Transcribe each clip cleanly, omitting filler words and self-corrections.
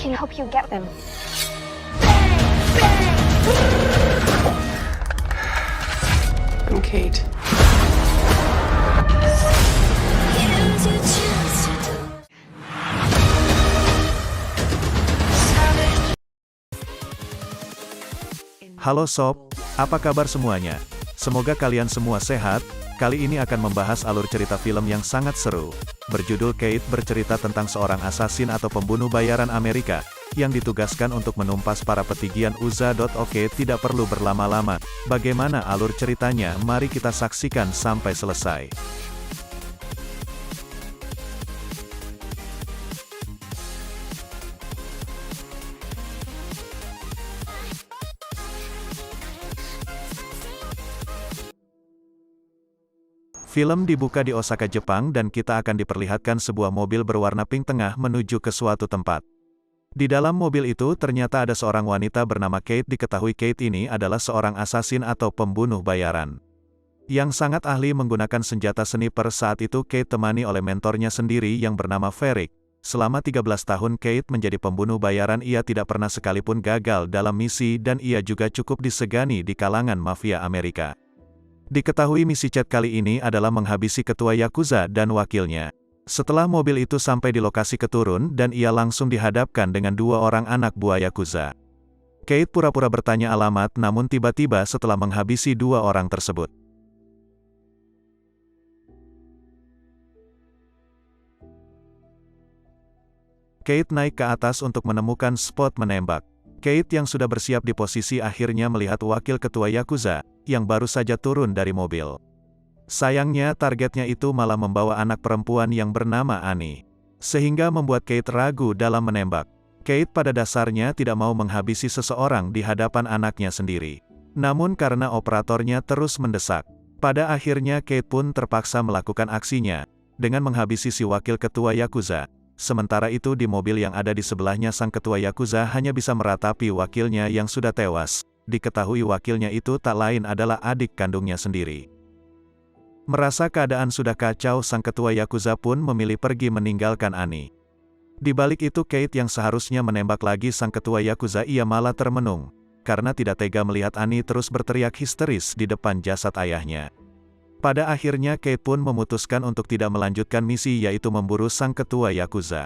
can help you get them. I'm Kate. Halo sob, apa kabar semuanya? Semoga kalian semua sehat. Kali ini akan membahas alur cerita film yang sangat seru. Berjudul Kate, bercerita tentang seorang asasin atau pembunuh bayaran Amerika, yang ditugaskan untuk menumpas para petinggian USA. Oke, tidak perlu berlama-lama. Bagaimana alur ceritanya? Mari kita saksikan sampai selesai. Film dibuka di Osaka, Jepang, dan kita akan diperlihatkan sebuah mobil berwarna pink tengah menuju ke suatu tempat. Di dalam mobil itu ternyata ada seorang wanita bernama Kate. Diketahui Kate ini adalah seorang asasin atau pembunuh bayaran yang sangat ahli menggunakan senjata sniper. Saat itu Kate temani oleh mentornya sendiri yang bernama Ferric. Selama 13 tahun Kate menjadi pembunuh bayaran, ia tidak pernah sekalipun gagal dalam misi, dan ia juga cukup disegani di kalangan mafia Amerika. Diketahui misi Kate kali ini adalah menghabisi ketua Yakuza dan wakilnya. Setelah mobil itu sampai di lokasi keturun, dan ia langsung dihadapkan dengan dua orang anak buah Yakuza. Kate pura-pura bertanya alamat, namun tiba-tiba setelah menghabisi dua orang tersebut, Kate naik ke atas untuk menemukan spot menembak. Kate yang sudah bersiap di posisi akhirnya melihat wakil ketua Yakuza, yang baru saja turun dari mobil. Sayangnya targetnya itu malah membawa anak perempuan yang bernama Annie, sehingga membuat Kate ragu dalam menembak. Kate pada dasarnya tidak mau menghabisi seseorang di hadapan anaknya sendiri. Namun karena operatornya terus mendesak, pada akhirnya Kate pun terpaksa melakukan aksinya, dengan menghabisi si wakil ketua Yakuza. Sementara itu di mobil yang ada di sebelahnya sang ketua Yakuza hanya bisa meratapi wakilnya yang sudah tewas. Diketahui wakilnya itu tak lain adalah adik kandungnya sendiri. Merasa keadaan sudah kacau, sang ketua Yakuza pun memilih pergi meninggalkan Annie. Di balik itu Kate yang seharusnya menembak lagi sang ketua Yakuza, ia malah termenung, karena tidak tega melihat Annie terus berteriak histeris di depan jasad ayahnya. Pada akhirnya Kate pun memutuskan untuk tidak melanjutkan misi, yaitu memburu sang ketua Yakuza.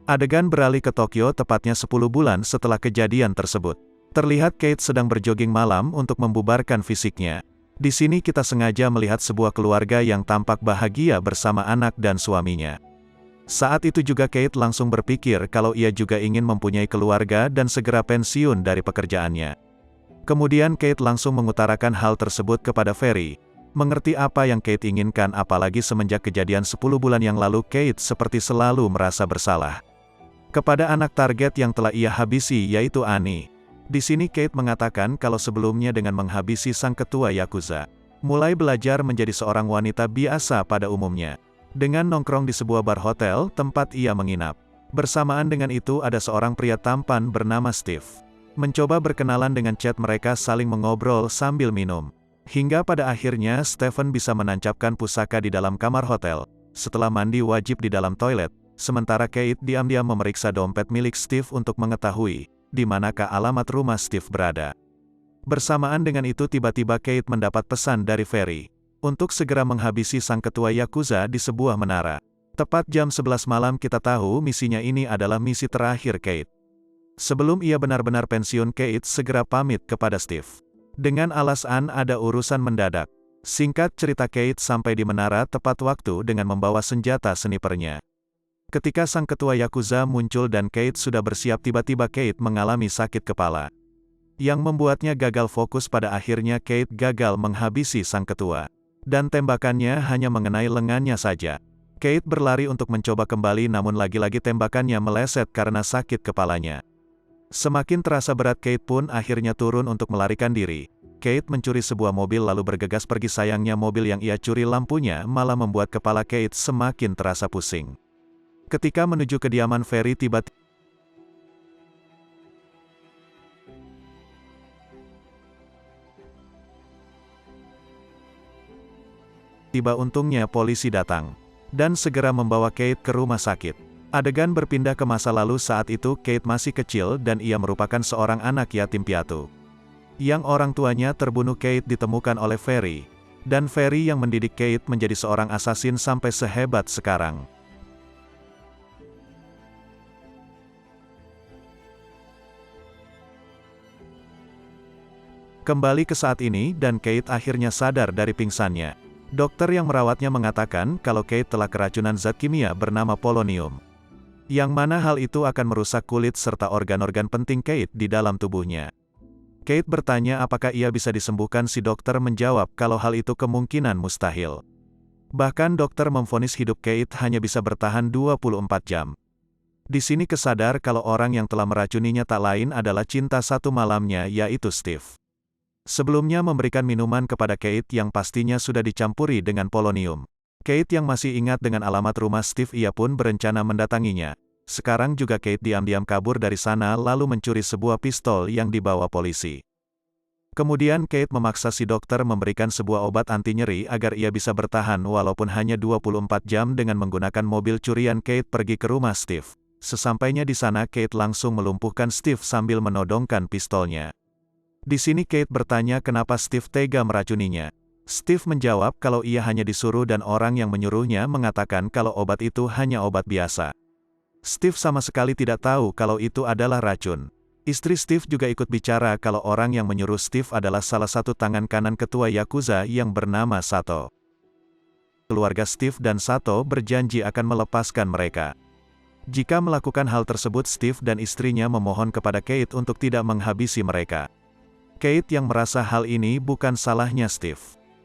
Adegan beralih ke Tokyo tepatnya 10 bulan setelah kejadian tersebut. Terlihat Kate sedang berjoging malam untuk membubarkan fisiknya. Di sini kita sengaja melihat sebuah keluarga yang tampak bahagia bersama anak dan suaminya. Saat itu juga Kate langsung berpikir kalau ia juga ingin mempunyai keluarga dan segera pensiun dari pekerjaannya. Kemudian Kate langsung mengutarakan hal tersebut kepada Ferry. Mengerti apa yang Kate inginkan, apalagi semenjak kejadian 10 bulan yang lalu Kate seperti selalu merasa bersalah kepada anak target yang telah ia habisi, yaitu Annie. Di sini Kate mengatakan kalau sebelumnya dengan menghabisi sang ketua Yakuza, mulai belajar menjadi seorang wanita biasa pada umumnya, dengan nongkrong di sebuah bar hotel tempat ia menginap. Bersamaan dengan itu ada seorang pria tampan bernama Steve. Mencoba berkenalan dengan chat, mereka saling mengobrol sambil minum. Hingga pada akhirnya Stephen bisa menancapkan pusaka di dalam kamar hotel. Setelah mandi wajib di dalam toilet, sementara Kate diam-diam memeriksa dompet milik Steve untuk mengetahui di manakah alamat rumah Steve berada. Bersamaan dengan itu tiba-tiba Kate mendapat pesan dari Ferry untuk segera menghabisi sang ketua Yakuza di sebuah menara. Tepat jam 11 malam kita tahu misinya ini adalah misi terakhir Kate. Sebelum ia benar-benar pensiun, Kate segera pamit kepada Steve dengan alasan ada urusan mendadak. Singkat cerita, Kate sampai di menara tepat waktu dengan membawa senjata snipernya. Ketika sang ketua Yakuza muncul dan Kate sudah bersiap, tiba-tiba Kate mengalami sakit kepala yang membuatnya gagal fokus. Pada akhirnya Kate gagal menghabisi sang ketua, dan tembakannya hanya mengenai lengannya saja. Kate berlari untuk mencoba kembali, namun lagi-lagi tembakannya meleset karena sakit kepalanya. Semakin terasa berat, Kate pun akhirnya turun untuk melarikan diri. Kate mencuri sebuah mobil lalu bergegas pergi. Sayangnya mobil yang ia curi lampunya malah membuat kepala Kate semakin terasa pusing. Ketika menuju kediaman Ferry, tiba-tiba untungnya polisi datang. dan segera membawa Kate ke rumah sakit. Adegan berpindah ke masa lalu saat itu Kate masih kecil dan ia merupakan seorang anak yatim piatu. Yang orang tuanya terbunuh. Kate ditemukan oleh Ferry. Dan Ferry yang mendidik Kate menjadi seorang asasin sampai sehebat sekarang. Kembali ke saat ini dan Kate akhirnya sadar dari pingsannya. Dokter yang merawatnya mengatakan kalau Kate telah keracunan zat kimia bernama polonium. Yang mana hal itu akan merusak kulit serta organ-organ penting Kate di dalam tubuhnya. Kate bertanya apakah ia bisa disembuhkan. Si dokter menjawab kalau hal itu kemungkinan mustahil. Bahkan dokter memvonis hidup Kate hanya bisa bertahan 24 jam. Di sini kesadar kalau orang yang telah meracuninya tak lain adalah cinta satu malamnya, yaitu Steve. Sebelumnya memberikan minuman kepada Kate yang pastinya sudah dicampuri dengan polonium. Kate yang masih ingat dengan alamat rumah Steve, ia pun berencana mendatanginya. Sekarang juga Kate diam-diam kabur dari sana lalu mencuri sebuah pistol yang dibawa polisi. Kemudian Kate memaksa si dokter memberikan sebuah obat anti nyeri agar ia bisa bertahan walaupun hanya 24 jam dengan menggunakan mobil curian. Kate pergi ke rumah Steve. Sesampainya di sana Kate langsung melumpuhkan Steve sambil menodongkan pistolnya. Di sini Kate bertanya kenapa Steve tega meracuninya. Steve menjawab kalau ia hanya disuruh dan orang yang menyuruhnya mengatakan kalau obat itu hanya obat biasa. Steve sama sekali tidak tahu kalau itu adalah racun. Istri Steve juga ikut bicara kalau orang yang menyuruh Steve adalah salah satu tangan kanan ketua Yakuza yang bernama Sato. Keluarga Steve dan Sato berjanji akan melepaskan mereka. Jika melakukan hal tersebut, Steve dan istrinya memohon kepada Kate untuk tidak menghabisi mereka. Kate yang merasa hal ini bukan salahnya Steve.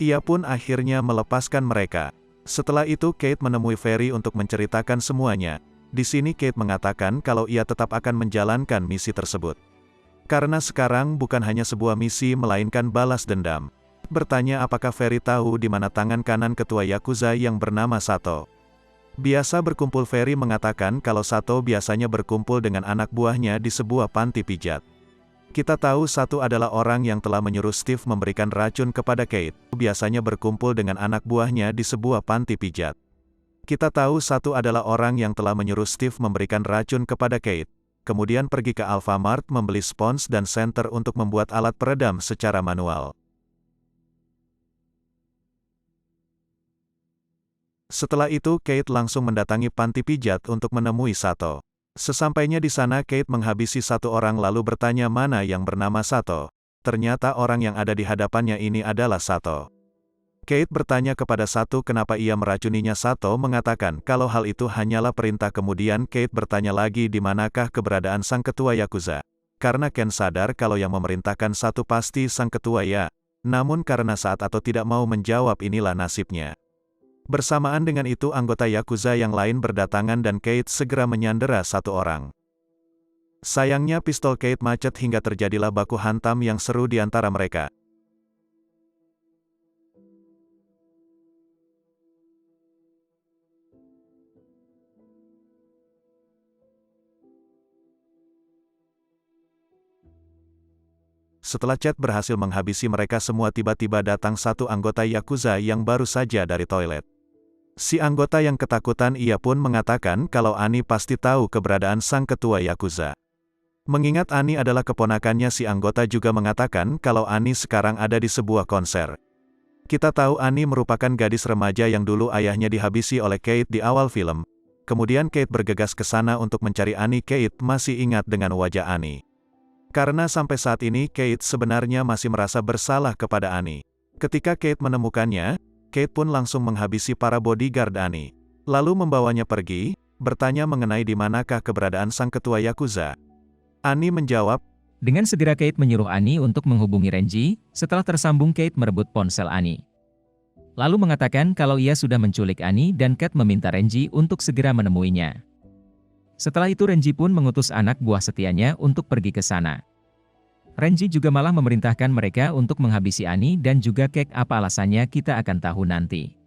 Ia pun akhirnya melepaskan mereka. Setelah itu Kate menemui Ferry untuk menceritakan semuanya. Di sini Kate mengatakan kalau ia tetap akan menjalankan misi tersebut. Karena sekarang bukan hanya sebuah misi melainkan balas dendam. Bertanya apakah Ferry tahu di mana tangan kanan ketua Yakuza yang bernama Sato. Biasa berkumpul. Ferry mengatakan kalau Sato biasanya berkumpul dengan anak buahnya di sebuah panti pijat. Kita tahu Sato adalah orang yang telah menyuruh Steve memberikan racun kepada Kate. Biasanya berkumpul dengan anak buahnya di sebuah panti pijat. Kita tahu Sato adalah orang yang telah menyuruh Steve memberikan racun kepada Kate. Kemudian pergi ke Alfamart membeli spons dan senter untuk membuat alat peredam secara manual. Setelah itu Kate langsung mendatangi panti pijat untuk menemui Sato. Sesampainya di sana Kate menghabisi satu orang lalu bertanya mana yang bernama Sato. Ternyata orang yang ada di hadapannya ini adalah Sato. Kate bertanya kepada Sato kenapa ia meracuninya. Sato mengatakan kalau hal itu hanyalah perintah. Kemudian Kate bertanya lagi di manakah keberadaan sang ketua Yakuza. Karena Ken sadar kalau yang memerintahkan Sato pasti sang ketua ya. Namun karena saat atau tidak mau menjawab inilah nasibnya. Bersamaan dengan itu anggota Yakuza yang lain berdatangan dan Kate segera menyandera satu orang. Sayangnya pistol Kate macet hingga terjadilah baku hantam yang seru di antara mereka. Setelah Chad berhasil menghabisi mereka semua, tiba-tiba datang satu anggota Yakuza yang baru saja dari toilet. Si anggota yang ketakutan ia pun mengatakan kalau Ani pasti tahu keberadaan sang ketua Yakuza. Mengingat Ani adalah keponakannya, si anggota juga mengatakan kalau Ani sekarang ada di sebuah konser. Kita tahu Ani merupakan gadis remaja yang dulu ayahnya dihabisi oleh Kate di awal film. Kemudian Kate bergegas ke sana untuk mencari Ani. Kate masih ingat dengan wajah Ani. Karena sampai saat ini Kate sebenarnya masih merasa bersalah kepada Ani. Ketika Kate menemukannya, Kate pun langsung menghabisi para bodyguard Ani. Lalu membawanya pergi, bertanya mengenai di manakah keberadaan sang ketua Yakuza. Ani menjawab, dengan segera Kate menyuruh Ani untuk menghubungi Renji. Setelah tersambung Kate merebut ponsel Ani. Lalu mengatakan kalau ia sudah menculik Ani dan Kate meminta Renji untuk segera menemuinya. Setelah itu Renji pun mengutus anak buah setianya untuk pergi ke sana. Renji juga malah memerintahkan mereka untuk menghabisi Ani dan juga Kate. Apa alasannya kita akan tahu nanti.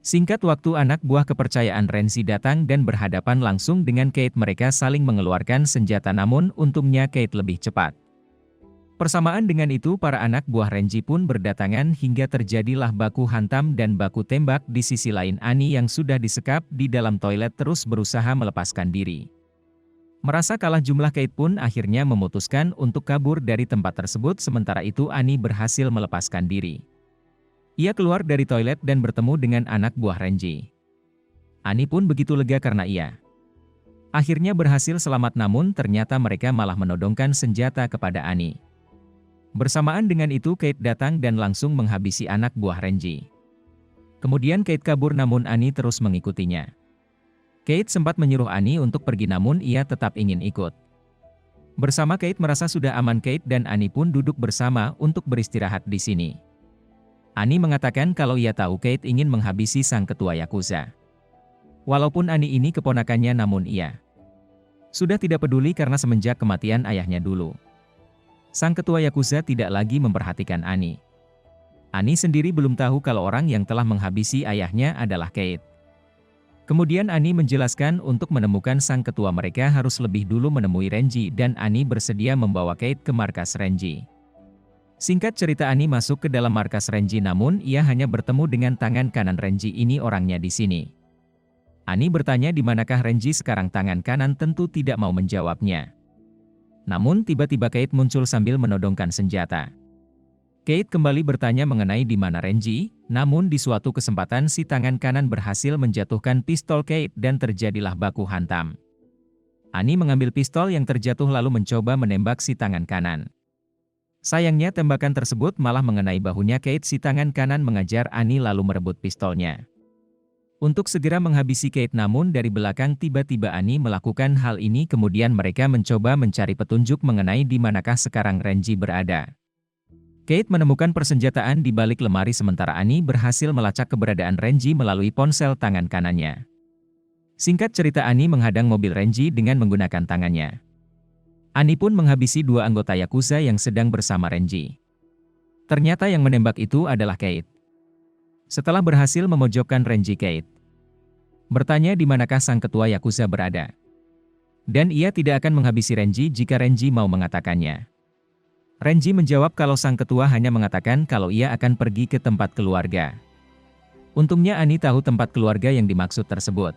Singkat waktu anak buah kepercayaan Renji datang dan berhadapan langsung dengan Kate. Mereka saling mengeluarkan senjata namun untungnya Kate lebih cepat. Persamaan dengan itu para anak buah Renji pun berdatangan hingga terjadilah baku hantam dan baku tembak. Di sisi lain Annie yang sudah disekap di dalam toilet terus berusaha melepaskan diri. Merasa kalah jumlah, Kate pun akhirnya memutuskan untuk kabur dari tempat tersebut. Sementara itu Annie berhasil melepaskan diri. Ia keluar dari toilet dan bertemu dengan anak buah Renji. Annie pun begitu lega karena ia akhirnya berhasil selamat, namun ternyata mereka malah menodongkan senjata kepada Annie. Bersamaan dengan itu Kate datang dan langsung menghabisi anak buah Renji. Kemudian Kate kabur namun Annie terus mengikutinya. Kate sempat menyuruh Annie untuk pergi namun ia tetap ingin ikut. Bersama Kate merasa sudah aman, Kate dan Annie pun duduk bersama untuk beristirahat di sini. Annie mengatakan kalau ia tahu Kate ingin menghabisi sang ketua Yakuza. Walaupun Annie ini keponakannya namun ia sudah tidak peduli karena semenjak kematian ayahnya dulu, sang ketua Yakuza tidak lagi memperhatikan Annie. Annie sendiri belum tahu kalau orang yang telah menghabisi ayahnya adalah Kate. Kemudian Annie menjelaskan untuk menemukan sang ketua mereka harus lebih dulu menemui Renji dan Annie bersedia membawa Kate ke markas Renji. Singkat cerita Annie masuk ke dalam markas Renji namun ia hanya bertemu dengan tangan kanan Renji. Ini orangnya di sini. Annie bertanya di manakah Renji sekarang. Tangan kanan tentu tidak mau menjawabnya. Namun tiba-tiba Kate muncul sambil menodongkan senjata. Kate kembali bertanya mengenai di mana Renji, namun di suatu kesempatan si tangan kanan berhasil menjatuhkan pistol Kate dan terjadilah baku hantam. Annie mengambil pistol yang terjatuh lalu mencoba menembak si tangan kanan. Sayangnya tembakan tersebut malah mengenai bahunya Kate. Si tangan kanan mengajar Annie lalu merebut pistolnya untuk segera menghabisi Kate, namun dari belakang tiba-tiba Annie melakukan hal ini. Kemudian mereka mencoba mencari petunjuk mengenai di manakah sekarang Renji berada. Kate menemukan persenjataan di balik lemari sementara Annie berhasil melacak keberadaan Renji melalui ponsel tangan kanannya. Singkat cerita Annie menghadang mobil Renji dengan menggunakan tangannya. Annie pun menghabisi dua anggota Yakuza yang sedang bersama Renji. Ternyata yang menembak itu adalah Kate. Setelah berhasil memojokkan Renji, Kate bertanya di manakah sang ketua Yakuza berada. Dan ia tidak akan menghabisi Renji jika Renji mau mengatakannya. Renji menjawab kalau sang ketua hanya mengatakan kalau ia akan pergi ke tempat keluarga. Untungnya Annie tahu tempat keluarga yang dimaksud tersebut.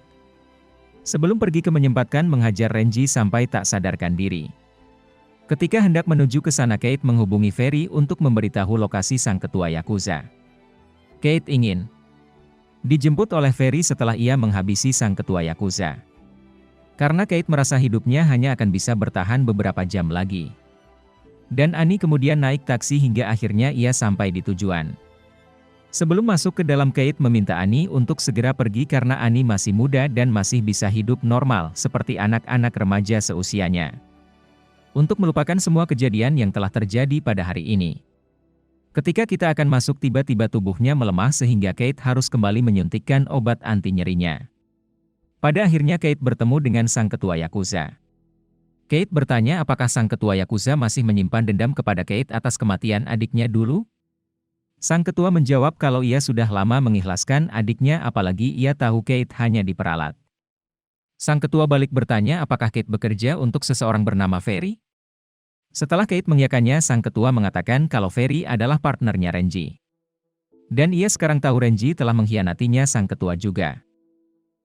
Sebelum pergi ke menyempatkan menghajar Renji sampai tak sadarkan diri. Ketika hendak menuju ke sana Kate menghubungi Ferry untuk memberitahu lokasi sang ketua Yakuza. Kate ingin dijemput oleh Ferry setelah ia menghabisi sang ketua Yakuza. Karena Kate merasa hidupnya hanya akan bisa bertahan beberapa jam lagi. Dan Annie kemudian naik taksi hingga akhirnya ia sampai di tujuan. Sebelum masuk ke dalam Kate meminta Annie untuk segera pergi karena Annie masih muda dan masih bisa hidup normal seperti anak-anak remaja seusianya. Untuk melupakan semua kejadian yang telah terjadi pada hari ini. Ketika kita akan masuk tiba-tiba tubuhnya melemah sehingga Kate harus kembali menyuntikkan obat anti nyerinya. Pada akhirnya Kate bertemu dengan sang ketua Yakuza. Kate bertanya apakah sang ketua Yakuza masih menyimpan dendam kepada Kate atas kematian adiknya dulu? Sang ketua menjawab kalau ia sudah lama mengikhlaskan adiknya apalagi ia tahu Kate hanya diperalat. Sang ketua balik bertanya apakah Kate bekerja untuk seseorang bernama Ferry? Setelah Kate mengiyakannya, sang ketua mengatakan kalau Ferry adalah partnernya Renji. Dan ia sekarang tahu Renji telah mengkhianatinya. Sang ketua juga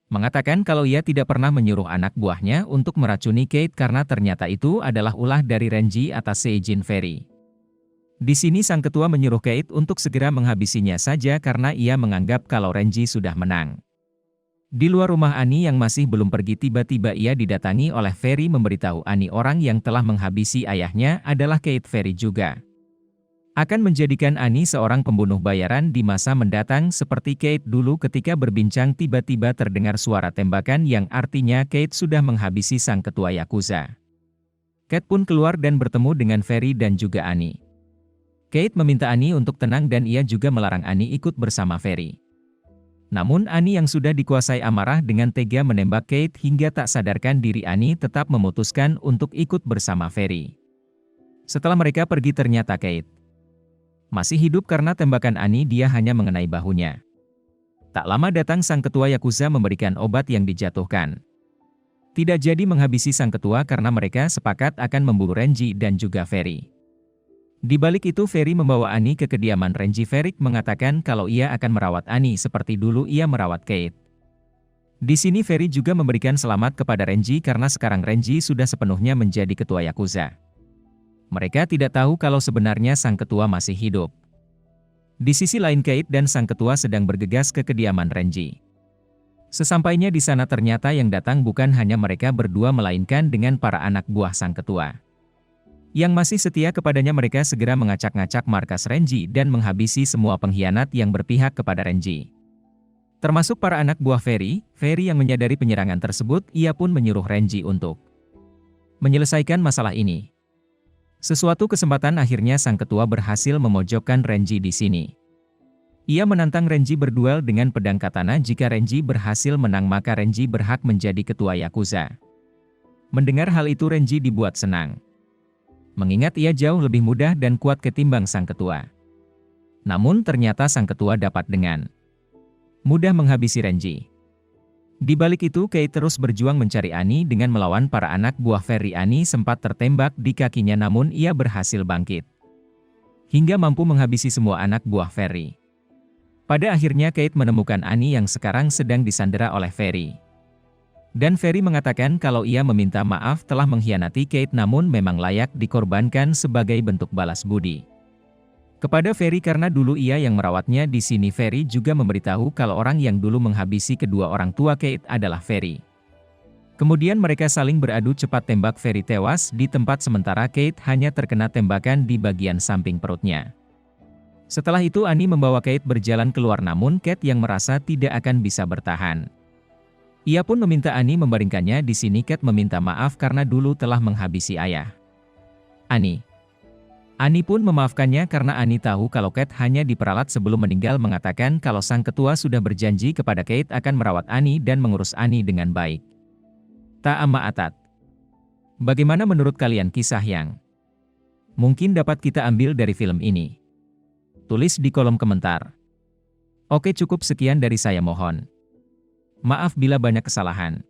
mengatakan kalau ia tidak pernah menyuruh anak buahnya untuk meracuni Kate karena ternyata itu adalah ulah dari Renji atas seizin Ferry. Di sini sang ketua menyuruh Kate untuk segera menghabisinya saja karena ia menganggap kalau Renji sudah menang. Di luar rumah Annie yang masih belum pergi tiba-tiba ia didatangi oleh Ferry memberitahu Annie orang yang telah menghabisi ayahnya adalah Kate. Ferry juga akan menjadikan Annie seorang pembunuh bayaran di masa mendatang seperti Kate dulu. Ketika berbincang tiba-tiba terdengar suara tembakan yang artinya Kate sudah menghabisi sang ketua Yakuza. Kate pun keluar dan bertemu dengan Ferry dan juga Annie. Kate meminta Annie untuk tenang dan ia juga melarang Annie ikut bersama Ferry. Namun Annie yang sudah dikuasai amarah dengan tega menembak Kate hingga tak sadarkan diri. Annie tetap memutuskan untuk ikut bersama Ferry. Setelah mereka pergi ternyata Kate masih hidup karena tembakan Annie dia hanya mengenai bahunya. Tak lama datang sang ketua Yakuza memberikan obat yang dijatuhkan. Tidak jadi menghabisi sang ketua karena mereka sepakat akan memburu Renji dan juga Ferry. Di balik itu Ferry membawa Annie ke kediaman Renji. Ferry mengatakan kalau ia akan merawat Annie seperti dulu ia merawat Kate. Di sini Ferry juga memberikan selamat kepada Renji karena sekarang Renji sudah sepenuhnya menjadi ketua Yakuza. Mereka tidak tahu kalau sebenarnya sang ketua masih hidup. Di sisi lain Kate dan sang ketua sedang bergegas ke kediaman Renji. Sesampainya di sana ternyata yang datang bukan hanya mereka berdua melainkan dengan para anak buah sang ketua. Yang masih setia kepadanya mereka segera mengacak-ngacak markas Renji dan menghabisi semua pengkhianat yang berpihak kepada Renji. Termasuk para anak buah Ferry. Ferry yang menyadari penyerangan tersebut, ia pun menyuruh Renji untuk menyelesaikan masalah ini. Sesuatu kesempatan akhirnya sang ketua berhasil memojokkan Renji di sini. Ia menantang Renji berduel dengan pedang katana. Jika Renji berhasil menang maka Renji berhak menjadi ketua Yakuza. Mendengar hal itu Renji dibuat senang. Mengingat ia jauh lebih mudah dan kuat ketimbang sang ketua. Namun ternyata sang ketua dapat dengan mudah menghabisi Renji. Di balik itu Kate terus berjuang mencari Annie dengan melawan para anak buah Ferry. Annie sempat tertembak di kakinya namun ia berhasil bangkit. Hingga mampu menghabisi semua anak buah Ferry. Pada akhirnya Kate menemukan Annie yang sekarang sedang disandera oleh Ferry. Dan Ferry mengatakan kalau ia meminta maaf telah mengkhianati Kate namun memang layak dikorbankan sebagai bentuk balas budi kepada Ferry karena dulu ia yang merawatnya. Di sini Ferry juga memberitahu kalau orang yang dulu menghabisi kedua orang tua Kate adalah Ferry. Kemudian mereka saling beradu cepat tembak. Ferry tewas di tempat sementara Kate hanya terkena tembakan di bagian samping perutnya. Setelah itu Annie membawa Kate berjalan keluar namun Kate yang merasa tidak akan bisa bertahan. Ia pun meminta Annie membaringkannya. Di sini Kate meminta maaf karena dulu telah menghabisi ayah Annie pun memaafkannya karena Annie tahu kalau Kate hanya diperalat sebelum meninggal. Mengatakan kalau sang ketua sudah berjanji kepada Kate akan merawat Annie dan mengurus Annie dengan baik. Ta'amma atat. Bagaimana menurut kalian kisah yang mungkin dapat kita ambil dari film ini? Tulis di kolom komentar. Oke, cukup sekian dari saya, mohon maaf bila banyak kesalahan.